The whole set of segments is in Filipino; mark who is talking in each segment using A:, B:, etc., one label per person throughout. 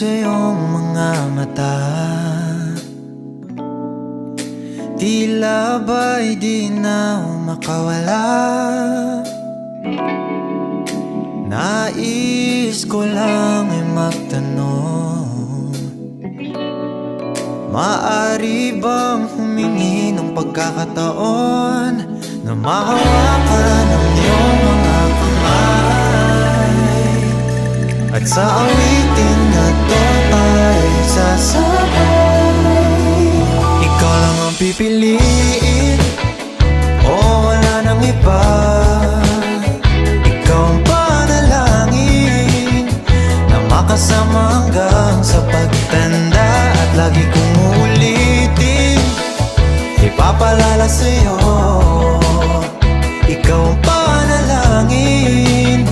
A: sa iyong mga mata, tila ba'y di na makawala. Nais ko lang ay magtanong, maaari bang humingi ng pagkakataon na mahawakan ang iyong mga kamay, at sa awitin na to ay sasabay. Ikaw lang ang pipiliin, o wala nang iba. Ikaw ang panalangin na makasama hanggang sa pagtanda, at lagi kong uulitin, ipapalala sa'yo. Ikaw ang panalangin,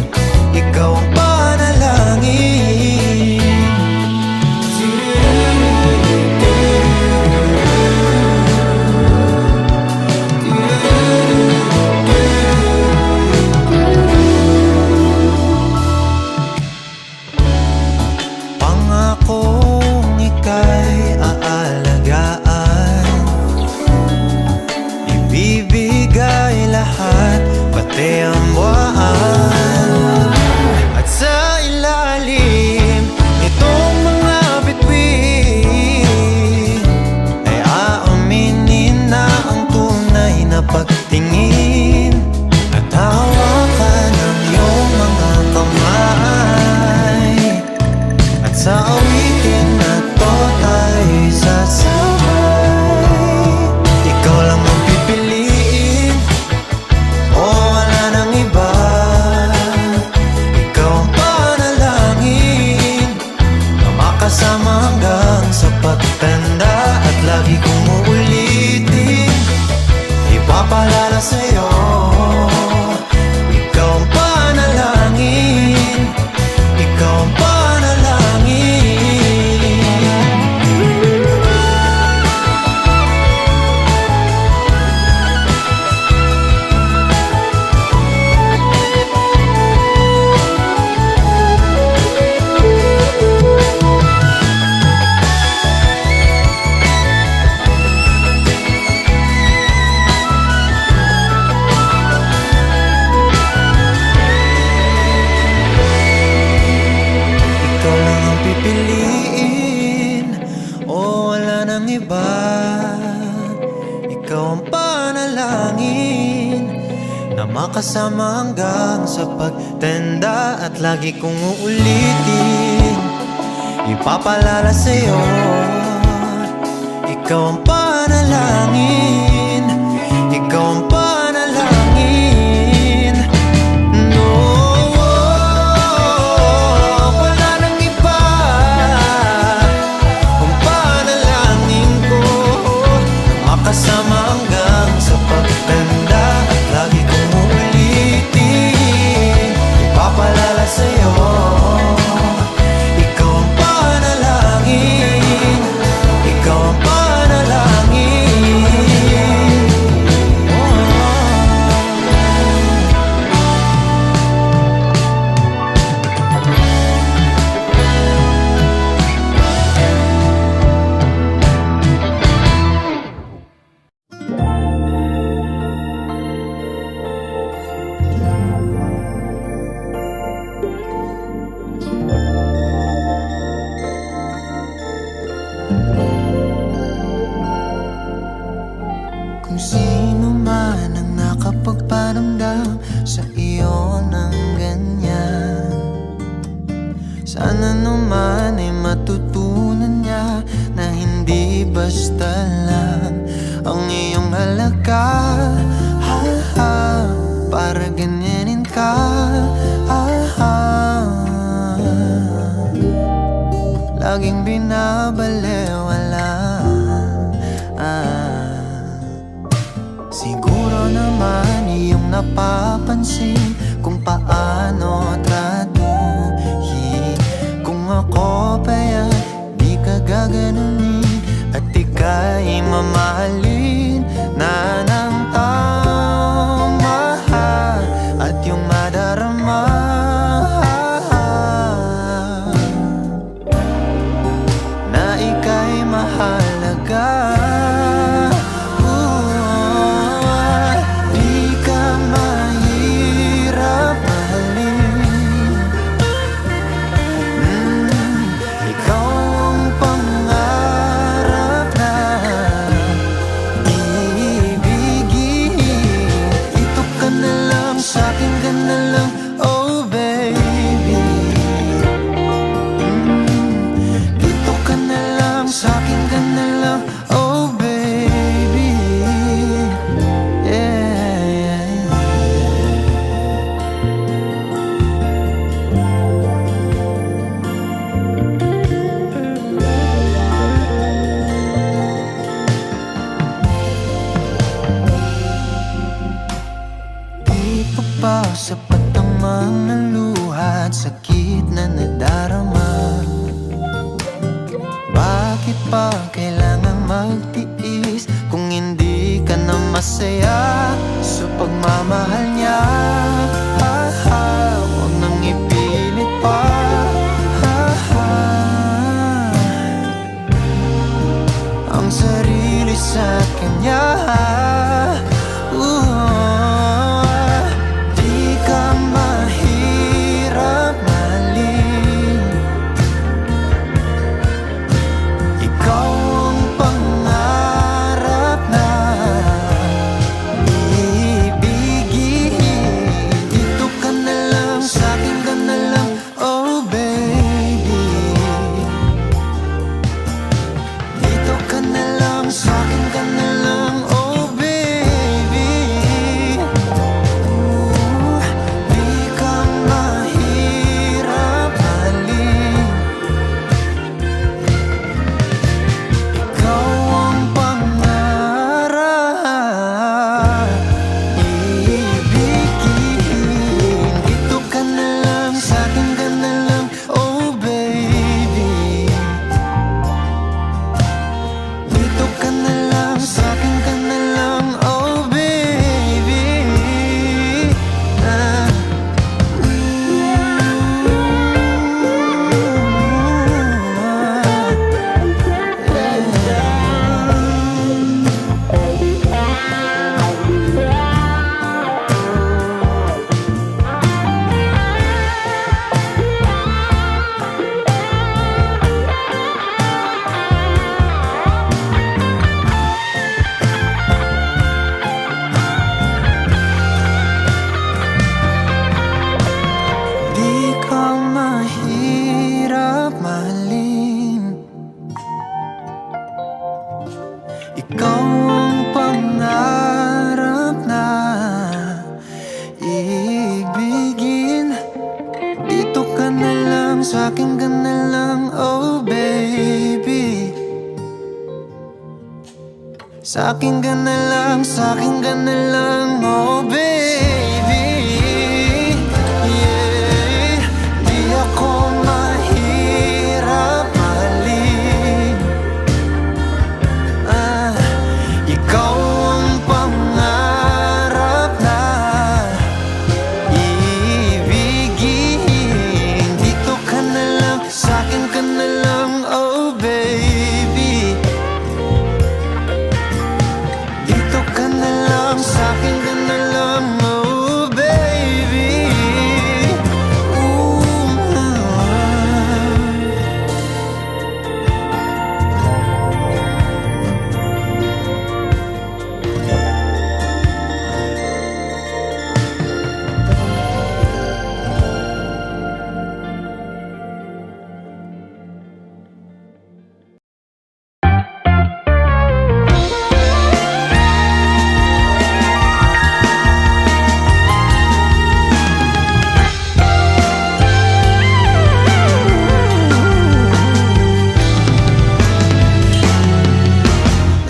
A: ikaw ang panalangin. Pangakong ika'y aalagaan, ibibigay lahat, pati ang buwan. At sa ilalim nitong mga bituin ay aaminin na ang tunay na pagtingin, at hawakan ang iyong mga kamay, at sa awitin na to tayo'y sasabay. Ikaw lang ang pipiliin, o wala nang iba. Ikaw ang panalangin na makasama hanggang sa pagtanda, at lagi kong uulitin, ipapalala sa'yo. Ikaw ang panalangin, ikaw ang panalangin. Ikaw lang ang pipiliin, o wala nang iba. Ikaw ang panalangin na makasama hanggang sa pagtanda, at lagi kong uulitin, ipapalala sa'yo. Ikaw ang panalangin, ikaw ang panalangin. No, wala nang iba. Ang panalangin ko makasama hanggang sa pagtanda, at lagi kong uulitin, ipapalala sa'yo. Ikaw ang panalangin, ikaw ang panalangin. Kung sino man ang nakapagparamdam sa iyo ng ganyan, sana naman ay matutunan niya na hindi basta lang ang iyong halaga. Ha, ha, para ganyanin ka. Ha, ha, laging binabaliwala. Siguro naman iyong napapansin kung paano tratuhin. Kung ako pa'y di ka gaganunin, at ika'y mamahalin na ng tama, at yung madarama. lamang ng luha at sakit na nadarama. Bakit pa kailangang magtiis kung hindi ka na masaya sa pagmamahal niya? Huwag nang ipilit pa. Ang sarili sa kanya. Di ka mahirap mahalin. Ikaw ang pangarap na ibigin. Dito ka na lang, sa'kin ka na lang, oh baby. Dito ka na lang, sa'kin ka na lang, oh baby. Di ka mahirap mahalin. Ikaw ang pangarap ibigin. Dito ka na lang, sa'kin ka na lang, oh baby. Dito ka na lang, sa'kin ka na lang, oh baby. Di ka mahirap mahalin. Ikaw ang pangarap na ibigin. Dito ka na lang, sa'kin ka na lang, oh baby. Sa'kin ka na lang, sa'kin ka na lang, oh baby. Yeah. Di ako mahirap mahalin. Ikaw ang pangarap na ibigin. Dito ka na lang, sa'kin ka na lang, oh baby. Dito ka na lang, sa'kin ka na lang, oh baby.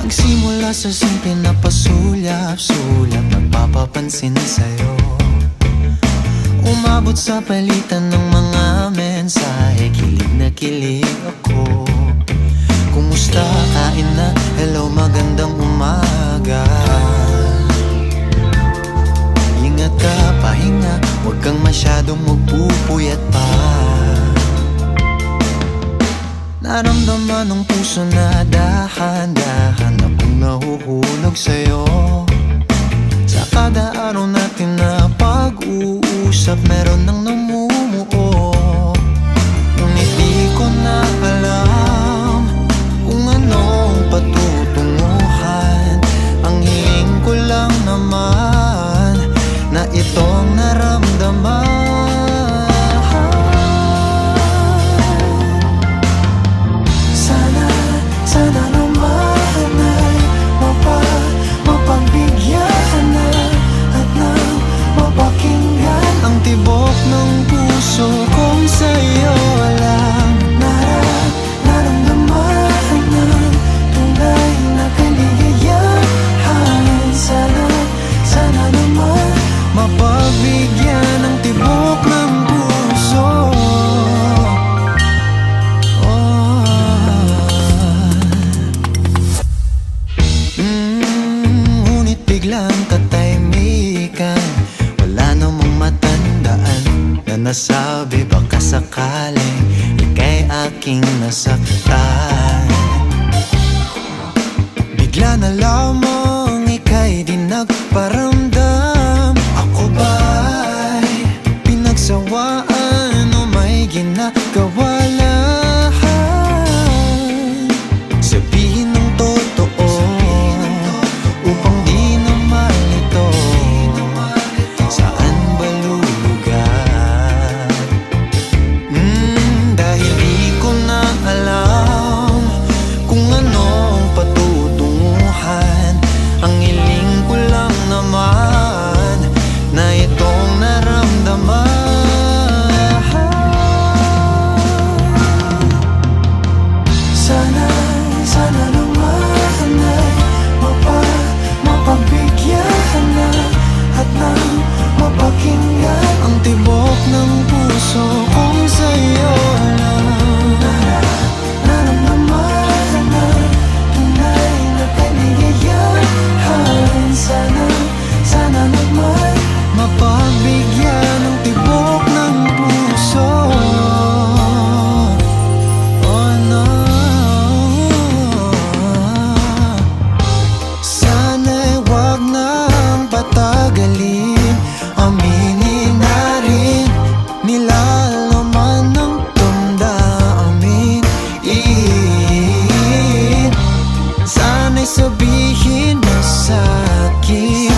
A: Nagsimula sa simple na pasulyap-sulyap, nagpapapansin sa'yo. Umabot sa palitan ng mga mensahe, kilig na kilig ako. Kumusta, kain na, hello, magandang umaga. Ingat ka, pahinga, huwag kang masyadong magpupuyat pa. Naramdaman ng puso na dahan-dahan akong nahuhulog sa'yo. Sa kada araw natin na pag-uusap, meron nang namumuo. Ngunit di ko na alam kung anong patutunguhan. Ang hingin ko lang naman na itong naramdaman. Sana naman ay mapagbigyan na at nang mapakinggan ang tibok ng puso. nasabi, baka sakaling ika'y aking nasaktan. Bigla na lamang ika'y di nagparamdam. Ako ba'y pinagsawaan o may ginagawa lahat? Sabihin ng totoo upang di na malito. Saan ba lulugar? Dahil di ko na alam kung anong patutunguhan. Ang hiling ko lang naman na itong naramdaman. Sana naman ay mapagbigyan na at nang mapakinggan ang tibok ng puso kung sa'yo lang naramdaman na tunay na kaligayahan. Sana naman mapagbigyan ng tibok ng puso. Oh no, sana'y wag nang patagalin. Aminin na rin nilalaman ng damdamin. Sana'y sabihin mo sa'kin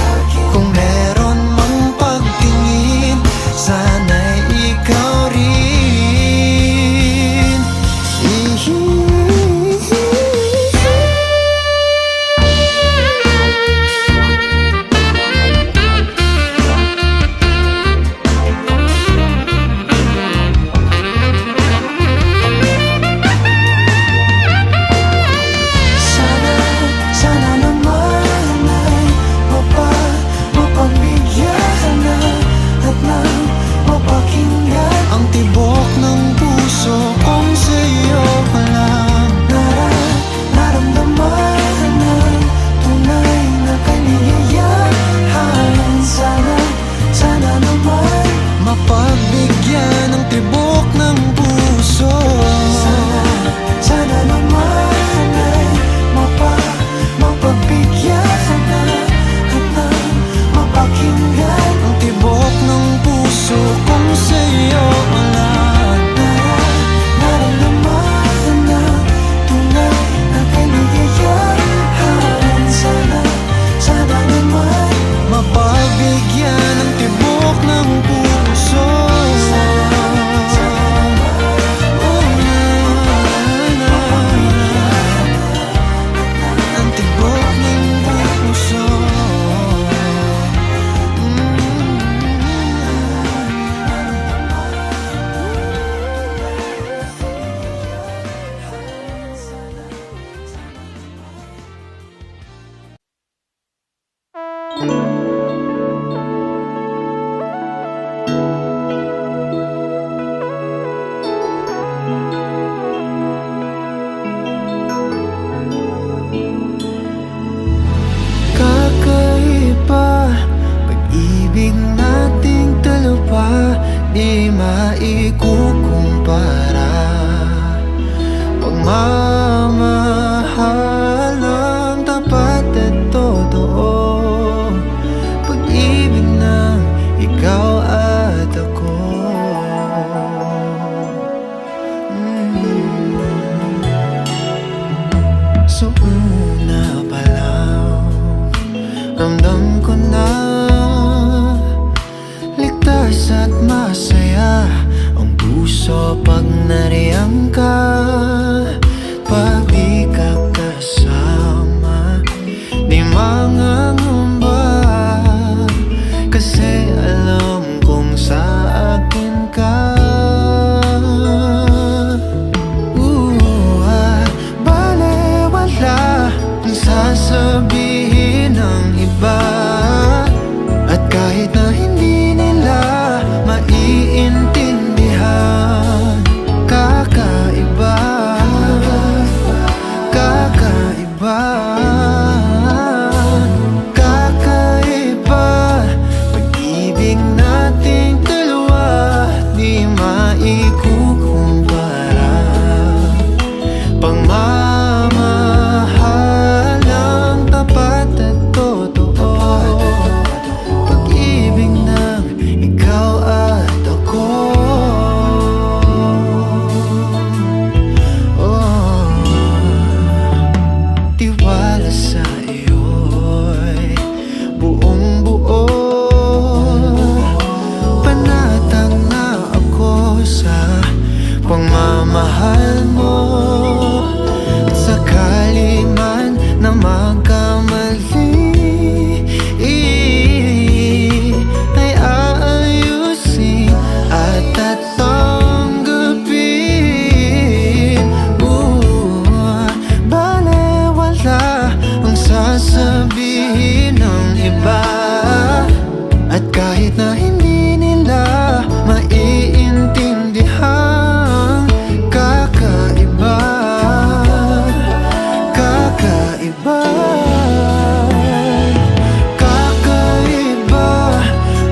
A: kung meron mang pagtingin. Sana'y ikaw rin. Sana naman ay mapagbigyan na at nang mapakinggan ang tibok ng puso kung sa'yo lang naramdaman ng tunay na kaligayahan. Sana naman mapagbigyan ng tibok ng puso. Sana naman ay mapagbigyan na at nang mapakinggan ang tibok ng puso kung sa'yo lang naramdaman na tunay na kaligayahan. Sana naman mapagbigyan ng tibok ng puso. Ang tibok ng puso. Kakaiba, pag-ibig nating dalawa, di maikukumpara. Pagmamahalang tapat at totoo, pag-ibig ng ikaw at ako. So una pa lang ramdam ko na ligtas at masaya ang puso pag nariyan ka. Pag-ibig maikukumpara. Pagmamahalang tapat at totoo, pag-ibig ng ikaw at ako. Tiwala sa iyo'y buong buo. Panatag na ako sa pagmamahal mo. At sakali man na magkamali, ay aayusin at tatanggapin. Balewala ang sasabihin ng iba. At kahit na hindi nila maiintindihan, kakaiba, kakaiba, kakaiba.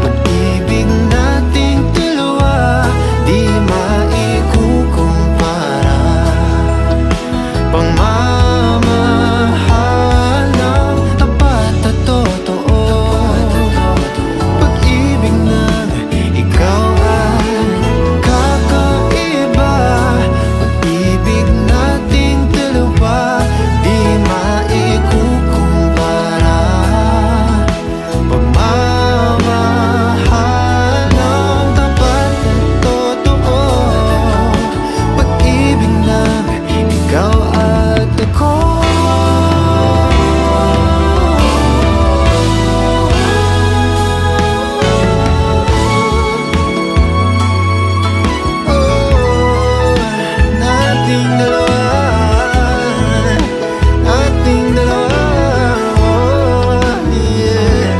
A: Pag-ibig nating dalawa, di maikukumpara. Pagmamahalang tapat at totoo, pag-ibig ng ikaw ay kakaiba. Pag-ibig nating dalawa, di maikukumpara. Pagmamahalang tapat at totoo, pag-ibig ng ikaw at ako. Nating dalawa, nating dalawa, yeah.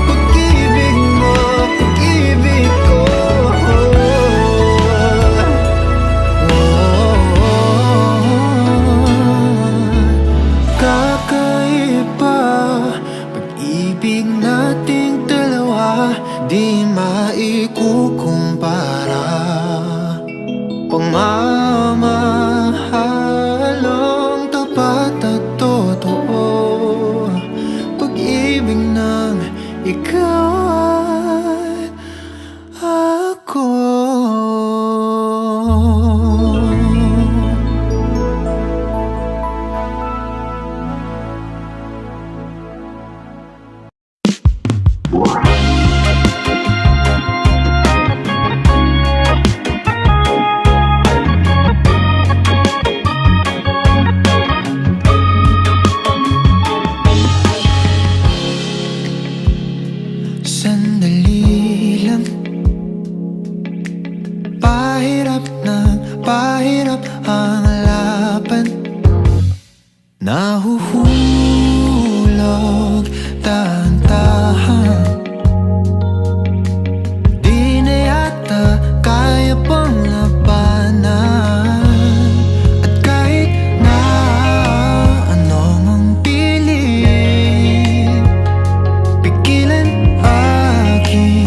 A: Pag-ibig mo, pag-ibig ko. Kakaiba, pag-ibig nating dalawa, di maikukumpara. Pagmamahalang tapat at totoo, pag-ibig ng ikaw at ako. Sandali lang, pahirap ng pahirap ang laban. Nahuhulog dahan-dahan, di na yata kaya pang labanan. At kahit na ano mang pilit, pigilan aking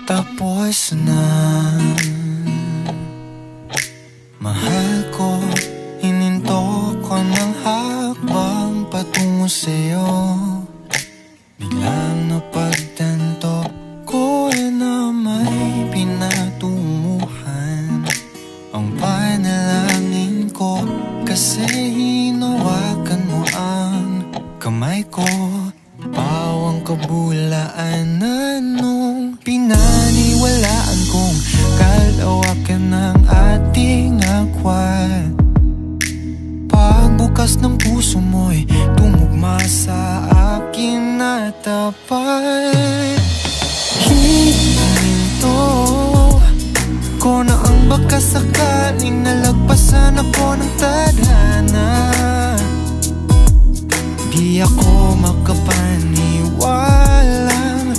A: tapos na. Mahal ko, hininto ko ng hakbang patungo sa'yo. Biglang napagtanto ko na may pinatunguhan. Ang panalangin ko kasi hinawakan mo ang kamay ko. Pawang kabulaan na nung pinaniwalaan kong kalawakan ng ating agwat. Pagbukas ng puso mo'y tumugma sa akin na tapat. Hininto ko na ang baka sakaling nalagpasan ako ng tadhana. Di ako makapaniwalang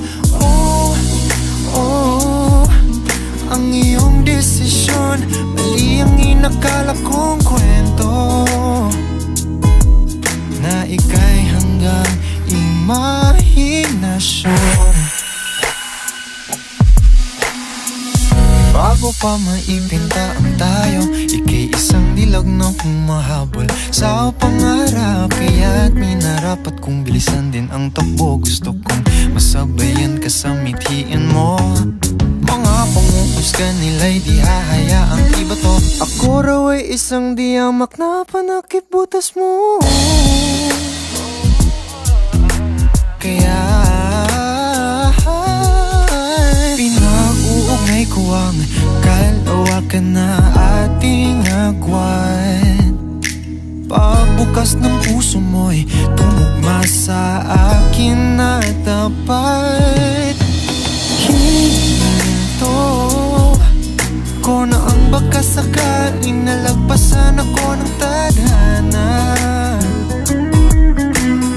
A: ang iyong desisyon. Mali ang inakala kong kwento, na ika'y hanggang imahinasyon. Bago pa maipinta ang tayo, ika'y isang dilag na humahabol sa pangarap. Kaya't minarapat kong bilisan din ang takbo. Gusto kong masabayan ka sa mithiin mo. Mga panguhusga nila'y di hahayaang iba to. Ako raw ay isang diyamak na panakip butas mo. Kaya pinag-uugnay ko ang kalawakan na ating agwat. Pagbukas ng puso mo'y tumugma sa akin na tapat. Hininto ko na ang baka sakaling nalagpasan ako ng tadhana.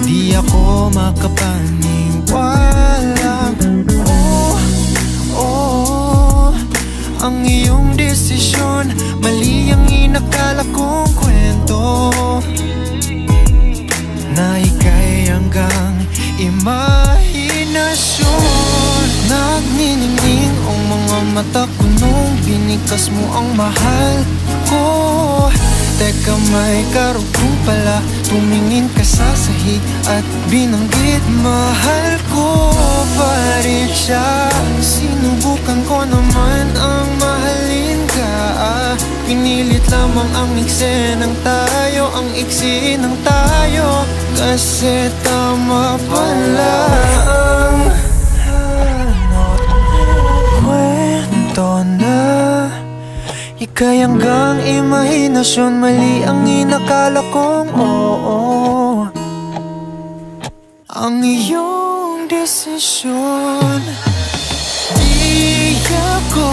A: Di ako makapaniwalang ang iyong desisyon. Mali ang inakala kong kwento, na ika'y hanggang imahinasyon. Nagniningning ang mga mata ko nung binikas mo ang mahal ko. Teka, may karugtong pala. Tumingin ka sa sahig at binanggit mahal ko pa rin siya. Sinubukan ko naman ang mahalin ka. Pinilit lamang ang iksi ng tayo, ang iksi ng tayo. Kasi tama pala ang kwento na ika'y hanggang imahinasyon. Mali ang inakala kong oo, ang iyong desisyon. Di ako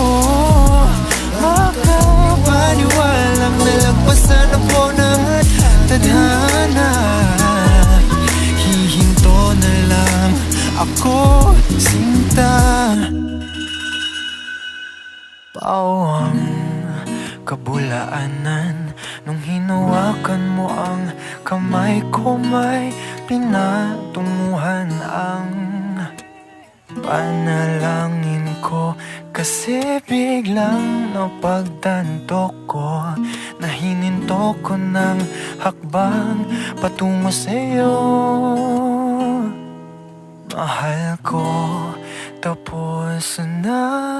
A: makapaniwalang nalagpasan ako ng tadhana. Hihinto na lang ako, sinta. Pawang kabulaanan nung hinawakan mo ang kamay ko. May pinatunguhan ang panalangin ko. Kasi biglang napagtanto ko na hininto ko ng hakbang patungo sa'yo. Mahal ko, tapos na.